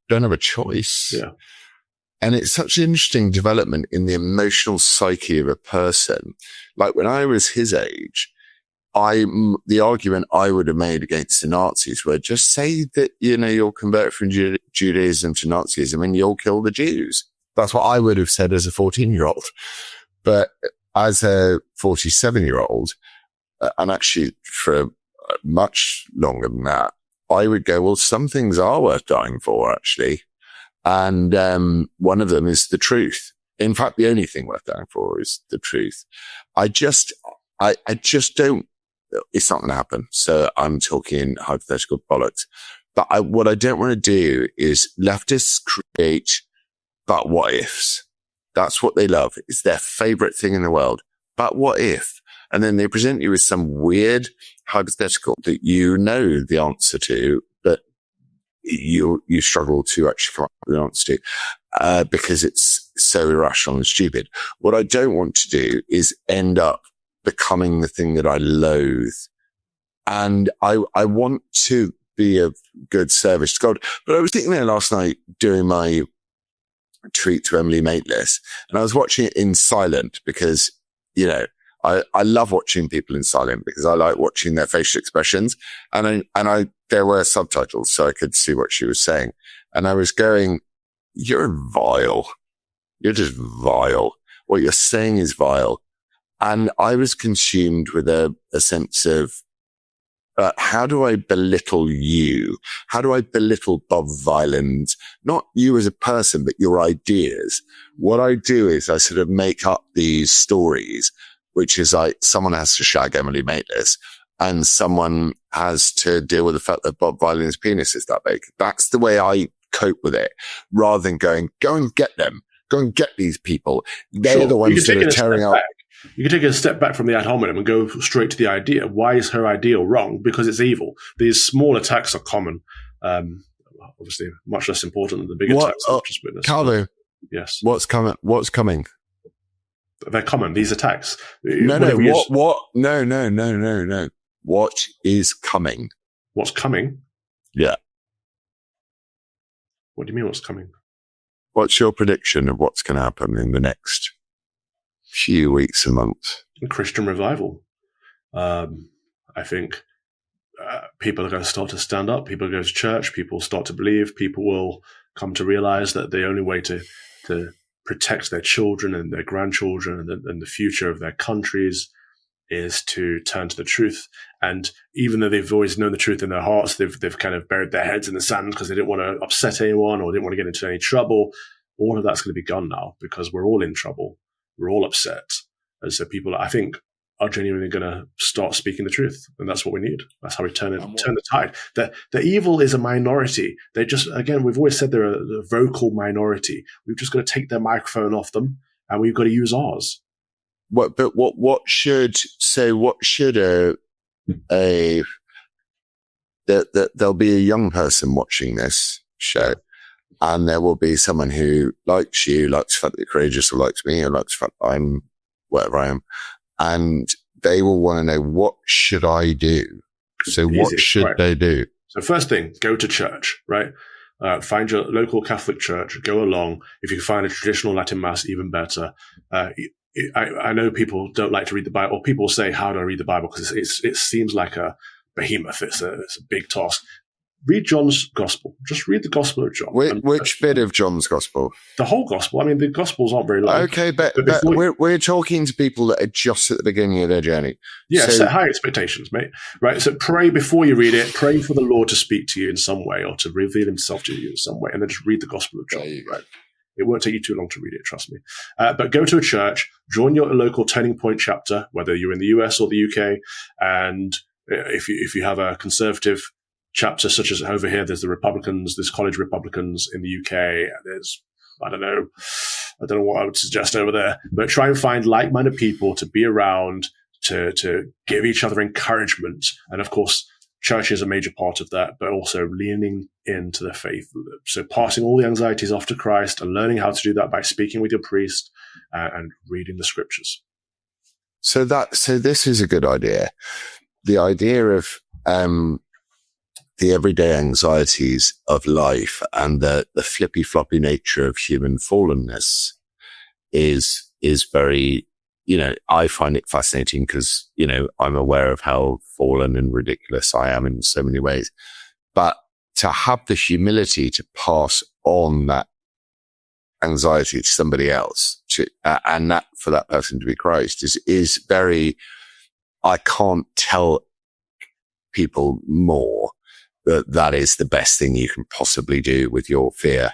don't have a choice. Yeah. And it's such an interesting development in the emotional psyche of a person. Like when I was his age, the argument I would have made against the Nazis were just say that, you'll convert from Judaism to Nazism and you'll kill the Jews. That's what I would have said as a 14-year-old. But as a 47-year-old, and actually for much longer than that, I would go, well, some things are worth dying for, actually. And one of them is the truth. In fact, the only thing worth dying for is the truth. I just don't, it's not going to happen. So I'm talking hypothetical bollocks. But what I don't want to do is leftists create but what ifs. That's what they love. It's their favorite thing in the world. But what if? And then they present you with some weird hypothetical that you know the answer to, but you struggle to actually come up with the answer to, because it's so irrational and stupid. What I don't want to do is end up becoming the thing that I loathe. And I want to be of good service to God. But I was sitting there last night doing my treat to Emily Maitlis, and I was watching it in silent because, I love watching people in silent because I like watching their facial expressions. And there were subtitles so I could see what she was saying. And I was going, you're vile. You're just vile. What you're saying is vile. And I was consumed with a sense of, how do I belittle you? How do I belittle Bob Vyland? Not you as a person, but your ideas. What I do is I sort of make up these stories, which is like someone has to shag Emily Maitlis and someone has to deal with the fact that Bob Vyland's penis is that big. That's the way I cope with it, rather than going, go and get them. Go and get these people. They're the ones that are tearing up. You can take a step back from the ad hominem and go straight to the idea. Why is her ideal wrong? Because it's evil. These small attacks are common. Obviously, much less important than the big attacks I've just witnessed. Calvo, yes. What's coming? They're common. These attacks. No. What is coming? What's coming? Yeah. What do you mean? What's coming? What's your prediction of what's going to happen in the next few weeks and months? Christian revival. I think people are going to start to stand up. People go to church. People start to believe. People will come to realize that the only way to protect their children and their grandchildren and the future of their countries is to turn to the truth. And even though they've always known the truth in their hearts, they've kind of buried their heads in the sand because they didn't want to upset anyone or didn't want to get into any trouble. All of that's going to be gone now because we're all in trouble. We're all upset. And so people, I think, are genuinely going to start speaking the truth. And that's what we need. That's how we turn the tide. The evil is a minority. They just, again, we've always said they're a vocal minority. We've just got to take their microphone off them and we've got to use ours. What should there'll be a young person watching this show, and there will be someone who likes you, likes the fact that you're courageous, or likes me, or likes the fact that I'm whatever I am, and they will want to know, what should I do? So what should they do? So first thing, go to church, right? Find your local Catholic church, go along. If you can find a traditional Latin Mass, even better. I know people don't like to read the Bible, or people say, how do I read the Bible? Because it seems like a behemoth. It's a big task. Read John's Gospel. Just read the Gospel of John. Which bit of John's Gospel? The whole Gospel. I mean, the Gospels aren't very long. Okay, but we're talking to people that are just at the beginning of their journey. Yeah, set high expectations, mate. Right, so pray before you read it. Pray for the Lord to speak to you in some way or to reveal himself to you in some way, and then just read the Gospel of John, right? It won't take you too long to read it, trust me. But go to a church, join your local Turning Point chapter, whether you're in the US or the UK, and if you have a conservative chapter, such as over here, there's the Republicans, there's college Republicans in the UK, there's, I don't know what I would suggest over there, but try and find like-minded people to be around, to give each other encouragement. And of course, church is a major part of that, but also leaning into the faith. So passing all the anxieties off to Christ and learning how to do that by speaking with your priest and reading the scriptures. So this is a good idea. The idea of the everyday anxieties of life and the flippy floppy nature of human fallenness is very I find it fascinating because, I'm aware of how fallen and ridiculous I am in so many ways. But to have the humility to pass on that anxiety to somebody else, and that for that person to be Christ is very, I can't tell people more that is the best thing you can possibly do with your fear,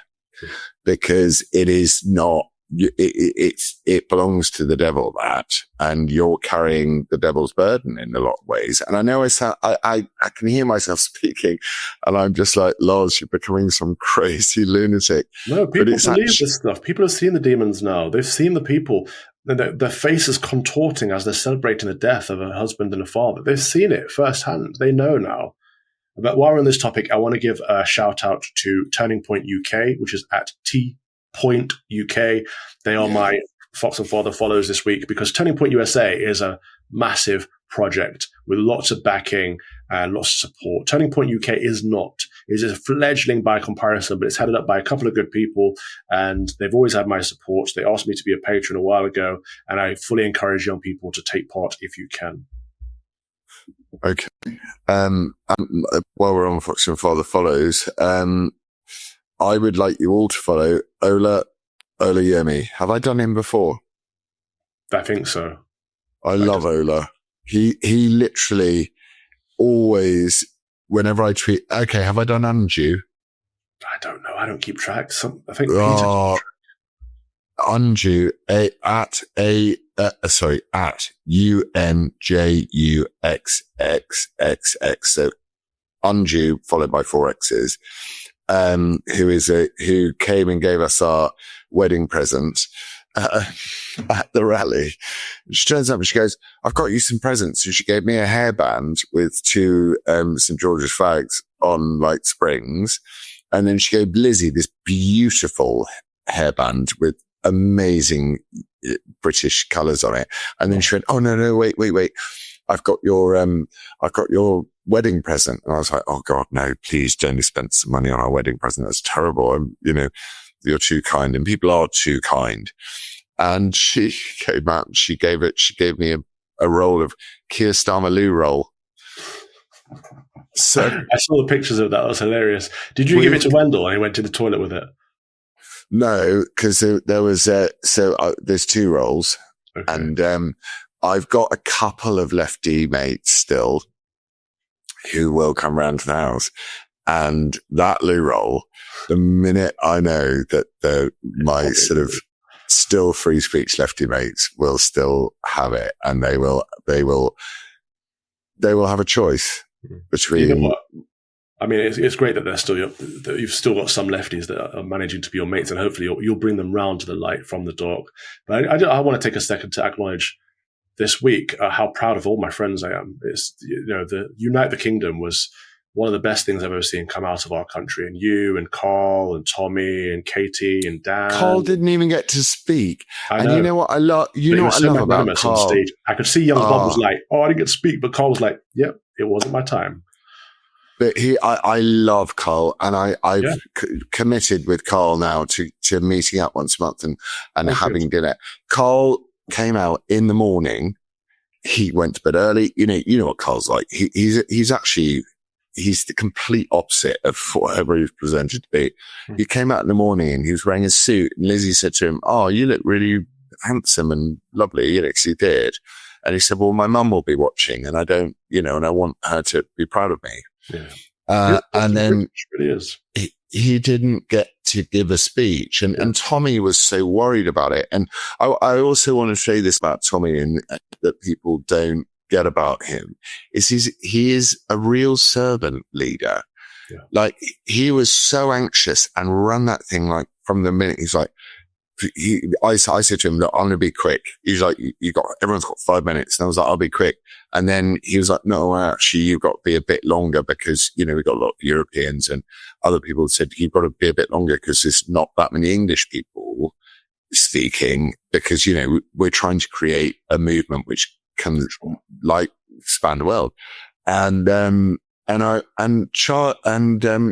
because it is not, it belongs to the devil, that, and you're carrying the devil's burden in a lot of ways. And I know I can hear myself speaking and I'm just like, Lars, you're becoming some crazy lunatic. No, people believe this stuff. People have seen the demons now. They've seen the people, their faces contorting as they're celebrating the death of a husband and a father. They've seen it firsthand. They know now. But while we're on this topic, I want to give a shout out to Turning Point UK, which is at Point UK. They are my Fox and Father follows this week, because Turning Point USA is a massive project with lots of backing and lots of support. Turning Point UK is not. It is a fledgling by comparison, but it's headed up by a couple of good people, and they've always had my support. They asked me to be a patron a while ago, and I fully encourage young people to take part if you can. Okay. While we're on Fox and Father follows, I would like you all to follow Ola Yemi. Have I done him before? I think so. I love Ola. He literally always, whenever I tweet, okay, have I done Anju? I don't know. I don't keep track. I think Peter. Anju, at UNJUXXXX. So Anju followed by 4 X's. Who came and gave us our wedding present at the rally. She turns up and she goes, I've got you some presents. And she gave me a hairband with 2 St. George's flags on like springs. And then she gave Lizzie this beautiful hairband with amazing British colours on it. And then she went, oh no, wait. I've got your wedding present. And I was like, oh God, no, please don't spend some money on our wedding present. That's terrible. You're too kind, and people are too kind. And she came out and she gave me a roll of Keir Starmer Lou roll. So I saw the pictures of that. That was hilarious. Did you give it to Wendell and he went to the toilet with it? No, because there was, there's 2 rolls. Okay. And, I've got a couple of lefty mates still who will come round to the house, and that loo roll, the minute I know that my sort of still free speech lefty mates will still have it, and they will have a choice between. You know what? I mean, it's great that you've still got some lefties that are managing to be your mates, and hopefully you'll bring them round to the light from the dark. But I want to take a second to acknowledge this week how proud of all my friends I am. It's, the Unite the Kingdom was one of the best things I've ever seen come out of our country. And you and Carl and Tommy and Katie and Dan. Carl didn't even get to speak. And you know what I love? You know what I love about Carl? On stage. I could see young Bob was like, "Oh, I didn't get to speak," but Carl was like, "Yep, it wasn't my time." But I love Carl, and I've committed with Carl now to meeting up once a month and having dinner. Carl came out in the morning. He went to bed early. You know what Carl's like. He's the complete opposite of whatever he's presented to be. He came out in the morning and he was wearing a suit, and Lizzie said to him, "Oh, you look really handsome and lovely," 'cause he did. And he said, "Well, my mum will be watching, and I don't, and I want her to be proud of me." Yeah. And then really is. He didn't get to give a speech, and Tommy was so worried about it. And I also want to say this about Tommy, and that people don't get about him, is he is a real servant leader. Yeah. Like, he was so anxious and run that thing like from the minute he's like, I said to him, "Look, I'm going to be quick." He's like, everyone's got 5 minutes. And I was like, "I'll be quick." And then he was like, "No, actually, you've got to be a bit longer because, we've got a lot of Europeans," and other people said, "You've got to be a bit longer because there's not that many English people speaking, because, we're trying to create a movement which can like span the world." And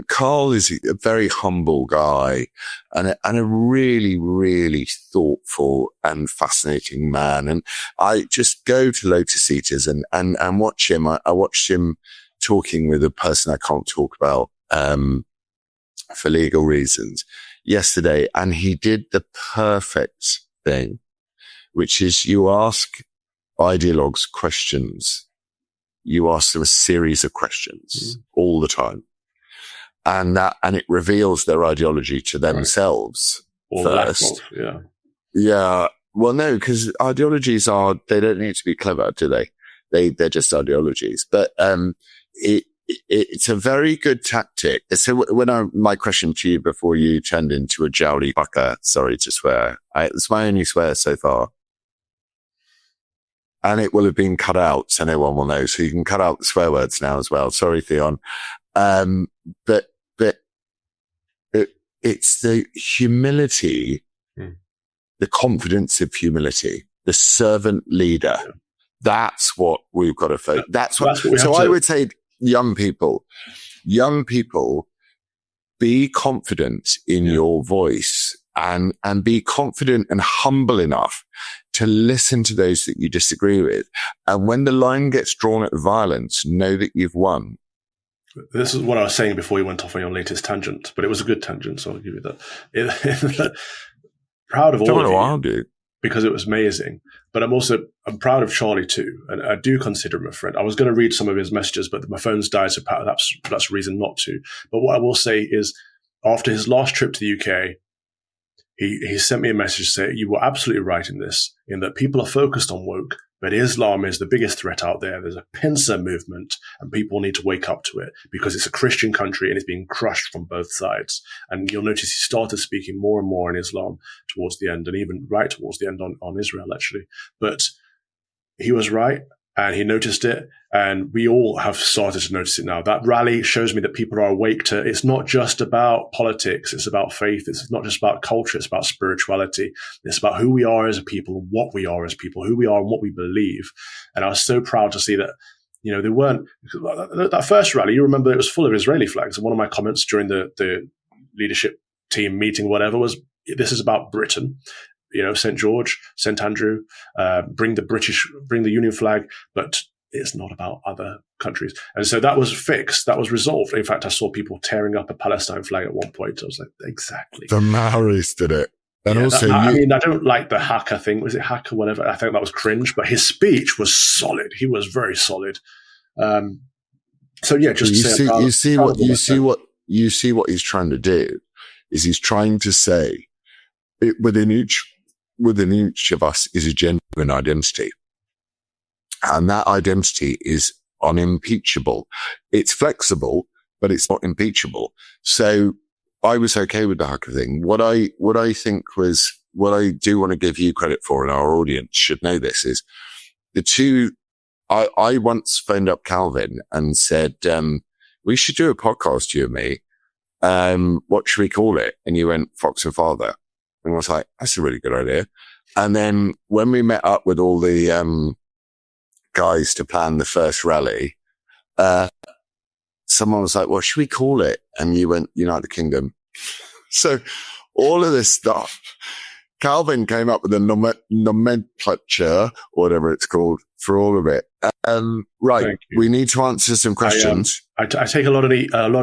Carl is a very humble guy and a really, really thoughtful and fascinating man. And I just go to Lotus Eaters and watch him. I watched him talking with a person I can't talk about, for legal reasons yesterday. And he did the perfect thing, which is you ask ideologues questions. You ask them a series of questions all the time. And it reveals their ideology to themselves first. Yeah. Well, no, because ideologies they don't need to be clever, do they? They're just ideologies. But, it's a very good tactic. So my question to you before you turned into a jowly fucker, sorry to swear. It's my only swear so far. And it will have been cut out, so no one will know. So you can cut out the swear words now as well. Sorry, Theon. But it's the humility, the confidence of humility, the servant leader. That's what we've got to focus. That's what I would say, young people, be confident in your voice and be confident and humble enough to listen to those that you disagree with. And when the line gets drawn at violence, know that you've won. This is what I was saying before you went off on your latest tangent, but it was a good tangent, so I'll give you that. Proud of all of you, because it was amazing. But I'm proud of Charlie too, and I do consider him a friend. I was going to read some of his messages, but my phone's died, so that's a reason not to. But what I will say is, after his last trip to the UK, he sent me a message saying, you were absolutely right in this, in that people are focused on woke, but Islam is the biggest threat out there. There's a pincer movement and people need to wake up to it because it's a Christian country and it's being crushed from both sides. And you'll notice he started speaking more and more in Islam towards the end, and even right towards the end on Israel, actually. But he was right. And he noticed it, and we all have started to notice it now. That rally shows me that people are awake to, it's not just about politics, it's about faith, it's not just about culture, it's about spirituality. It's about who we are as a people, what we are as people, who we are and what we believe. And I was so proud to see that, they weren't, that first rally, you remember it was full of Israeli flags. And one of my comments during the leadership team meeting, whatever, was, this is about Britain. St. George, St. Andrew, bring the Union flag, but it's not about other countries. And so that was fixed. That was resolved. In fact, I saw people tearing up a Palestine flag at one point. I was like, exactly. The Maoris did it. And also, I don't like the hacker thing. Was it hacker, whatever? I think that was cringe, but his speech was solid. He was very solid. So yeah, just you see what he's trying to do is he's trying to say within each of us is a genuine identity. And that identity is unimpeachable. It's flexible, but it's not impeachable. So I was okay with the hacker thing. What I do want to give you credit for, and our audience should know this, is I once phoned up Calvin and said, we should do a podcast, you and me. What should we call it? And you went, Fox and Father. And I was like, that's a really good idea. And then when we met up with all the guys to plan the first rally, someone was like, what should we call it? And you went, United Kingdom. So all of this stuff, Calvin came up with a nomenclature, whatever it's called, for all of it. Right. We need to answer some questions. I take a lot of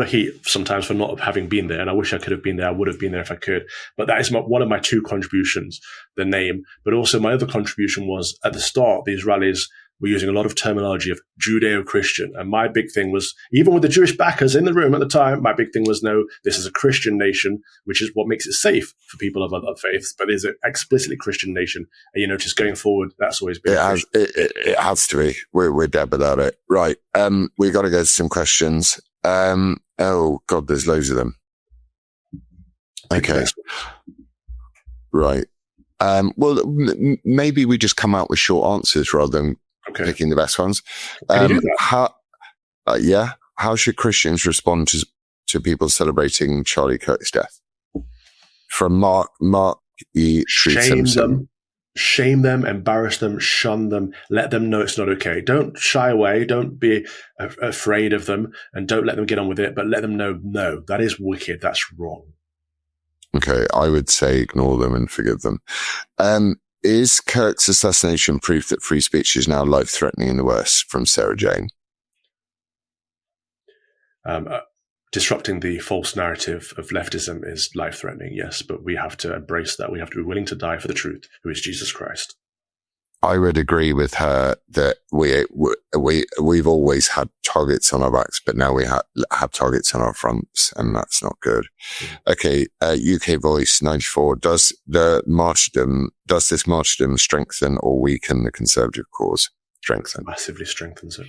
heat sometimes for not having been there, and I wish I could have been there. I would have been there if I could. But that is one of my two contributions, the name. But also my other contribution was, at the start, these rallies were using a lot of terminology of Judeo-Christian. And my big thing was, even with the Jewish backers in the room at the time, my big thing was, no, this is a Christian nation, which is what makes it safe for people of other faiths, but it's an explicitly Christian nation. And, just going forward, that's always been it has to be. We're dead without it. Right. We got to go to some questions. Oh God, there's loads of them. Okay. Right. Well, maybe we just come out with short answers rather than picking the best ones. Can you do that? How should Christians respond to people celebrating Charlie Kirk's death? From Mark E. Shame them. shame them, embarrass them, shun them, let them know it's not okay. Don't shy away. Don't be afraid of them, and don't let them get on with it, but let them know, no, that is wicked. That's wrong. Okay, I would say ignore them and forgive them. Is Kirk's assassination proof that free speech is now life-threatening in the West? From Sarah Jane. Disrupting the false narrative of leftism is life-threatening, yes, but we have to embrace that. We have to be willing to die for the truth, who is Jesus Christ. I would agree with her that we've always had targets on our backs, but now we have targets on our fronts, and that's not good. Okay, UK Voice 94. Does this martyrdom strengthen or weaken the Conservative cause? Strengthen. Massively strengthens it.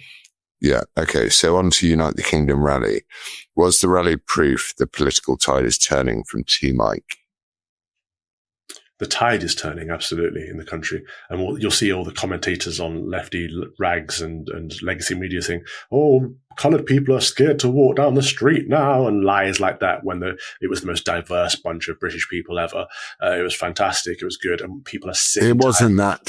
Yeah. Okay. So on to Unite the Kingdom rally. Was the rally proof the political tide is turning from Team Mike? The tide is turning, absolutely, in the country. And you'll see all the commentators on lefty rags and legacy media saying, oh, coloured people are scared to walk down the street now, and lies like that when it was the most diverse bunch of British people ever. It was fantastic. It was good. And people are sick. It wasn't that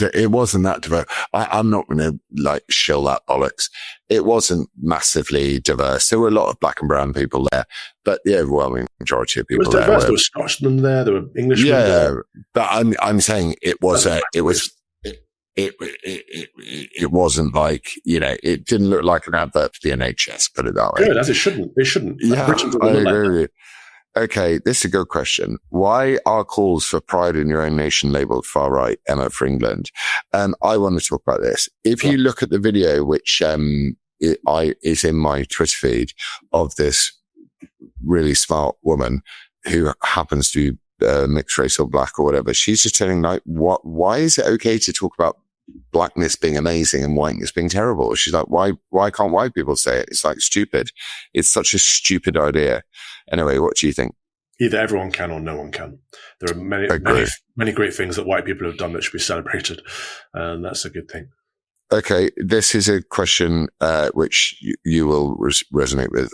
diverse. I'm not going to shill that bollocks. It wasn't massively diverse. There were a lot of black and brown people there, but the overwhelming majority of people there. It was diverse. There were Scotchmen there. There were Englishmen there. But I'm saying it wasn't like, it didn't look like an advert for the NHS, put it that way. Good, as it shouldn't. It shouldn't. Yeah, I agree with you. Okay, this is a good question. Why are calls for pride in your own nation labelled far right? Emma for England. I want to talk about this. If you look at the video, which is in my Twitter feed, of this really smart woman who happens to be mixed race or black or whatever, she's just telling why is it okay to talk about blackness being amazing and whiteness being terrible? She's like, why can't white people say it? It's like stupid. It's such a stupid idea. Anyway, what do you think? Either everyone can or no one can. There are many great things that white people have done that should be celebrated, and that's a good thing. Okay, this is a question which you will resonate with.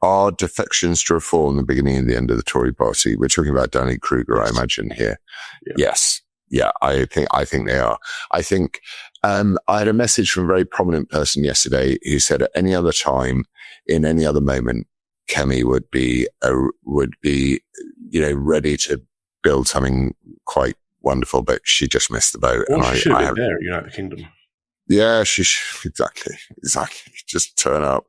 Are defections to reform the beginning and the end of the Tory party? We're talking about Danny Kruger, I imagine here. Yeah. Yes. Yeah, I think they are. I think, I had a message from a very prominent person yesterday who said at any other time, in any other moment, Kemi would be, ready to build something quite wonderful, but she just missed the boat. Well, she should have been there at Unite the Kingdom. Yeah, exactly. Just turn up.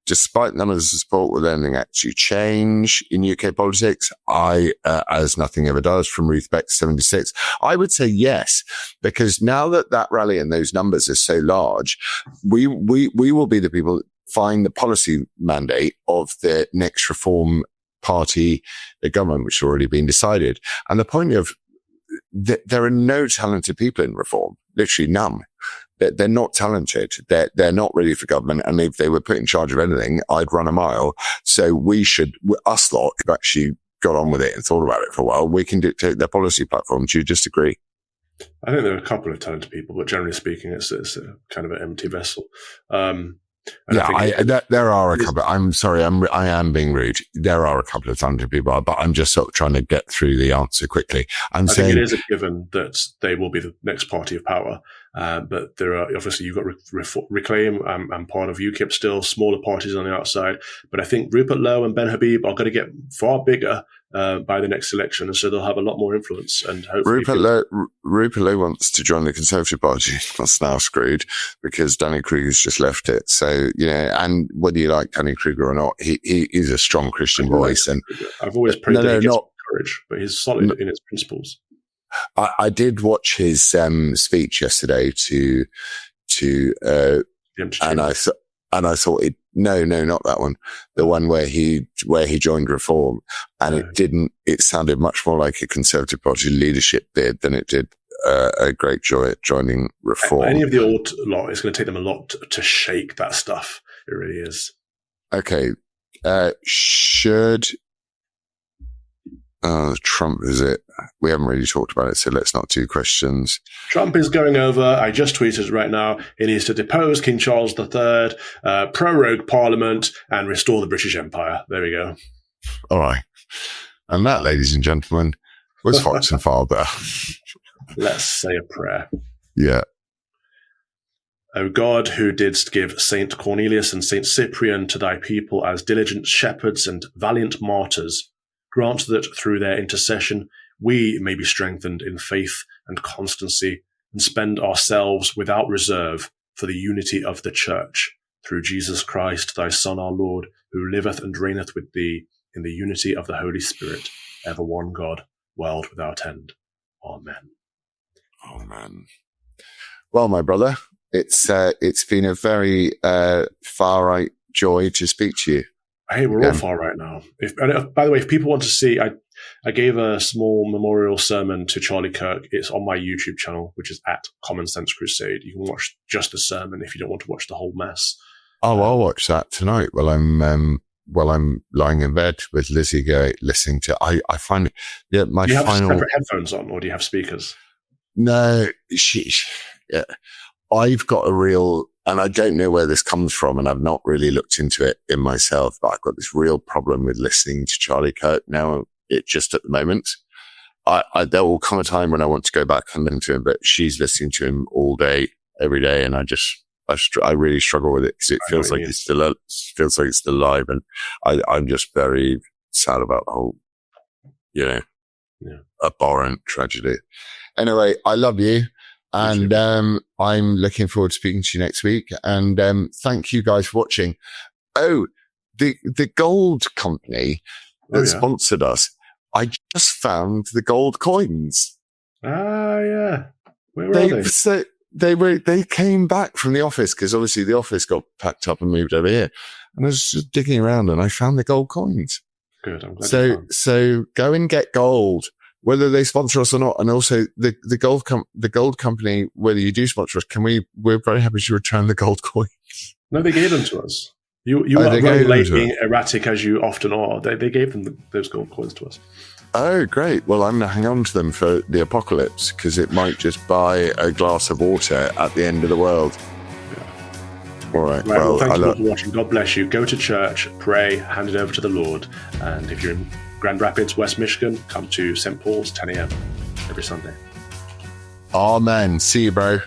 Despite none of the support, will anything actually change in UK politics? As nothing ever does, from Ruth Beck 76. I would say yes, because now that rally and those numbers are so large, we will be the people that find the policy mandate of the next Reform Party, the government, which has already been decided. And the point of there are no talented people in Reform, literally none. They're not talented. They're not ready for government. And if they were put in charge of anything, I'd run a mile. So us lot who actually got on with it and thought about it for a while, we can dictate their policy platform. Do you disagree? I think there are a couple of talented people, but generally speaking, it's a kind of an empty vessel. There are a couple. I'm sorry, I am being rude. There are a couple of talented people, but I'm just sort of trying to get through the answer quickly. I think it is a given that they will be the next party of power. But there are, obviously, you've got Reclaim and part of UKIP still, smaller parties on the outside. But I think Rupert Lowe and Ben Habib are going to get far bigger by the next election, and so they'll have a lot more influence. And hopefully, Rupert Lowe wants to join the Conservative Party. That's now screwed because Danny Kruger's just left it. So and whether you like Danny Kruger or not, he is a strong Christian voice. And I've always prayed that he gets courage, but he's solid in his principles. I did watch his speech yesterday and I thought no, not that one. The one where he joined Reform, and it sounded much more like a Conservative Party leadership bid than it did a great joy at joining Reform. Any of the old lot, it's going to take them a lot to shake that stuff. It really is. Okay. Trump visit. We haven't really talked about it, so let's not do questions. Trump is going over. I just tweeted right now. He needs to depose King Charles III, prorogue Parliament, and restore the British Empire. There we go. All right. And that, ladies and gentlemen, was Fox and Father. Let's say a prayer. Yeah. O God, who didst give Saint Cornelius and Saint Cyprian to thy people as diligent shepherds and valiant martyrs, grant that through their intercession we may be strengthened in faith and constancy, and spend ourselves without reserve for the unity of the Church, through Jesus Christ, thy Son, our Lord, who liveth and reigneth with thee in the unity of the Holy Spirit, ever one God, world without end. Amen. Amen. Well, my brother, it's been a very far right joy to speak to you. Hey, we're all far right now. By the way, if people want to see, I gave a small memorial sermon to Charlie Kirk. It's on my YouTube channel, which is at Common Sense Crusade. You can watch just the sermon if you don't want to watch the whole mess. Oh, I'll watch that tonight while I'm lying in bed with Lizzie listening to. I find my do you have final separate headphones on, or do you have speakers? No, I've got a real, and I don't know where this comes from, and I've not really looked into it in myself, but I've got this real problem with listening to Charlie Kirk now. It just at the moment, there will come a time when I want to go back and listen to him, but she's listening to him all day, every day, and I really struggle with it because it feels like it's still alive, and I'm just very sad about the whole, abhorrent tragedy. Anyway, I love you. And I'm looking forward to speaking to you next week. And thank you guys for watching. Oh, the gold company that sponsored us, I just found the gold coins. Ah, yeah. Where were they? So they came back from the office because obviously the office got packed up and moved over here. And I was just digging around and I found the gold coins. Good. I'm glad. So go and get gold, whether they sponsor us or not. And also the gold company, whether you do sponsor us, we're very happy to return the gold coins. No, they gave them to us. You were very late, being erratic as you often are. They gave them those gold coins to us. Oh, great. Well, I'm going to hang on to them for the apocalypse because it might just buy a glass of water at the end of the world. Yeah. All right. Well, thank you all for watching. God bless you. Go to church, pray, hand it over to the Lord. And if you're in Grand Rapids, West Michigan, come to St. Paul's, 10 a.m. every Sunday. Amen. See you, bro.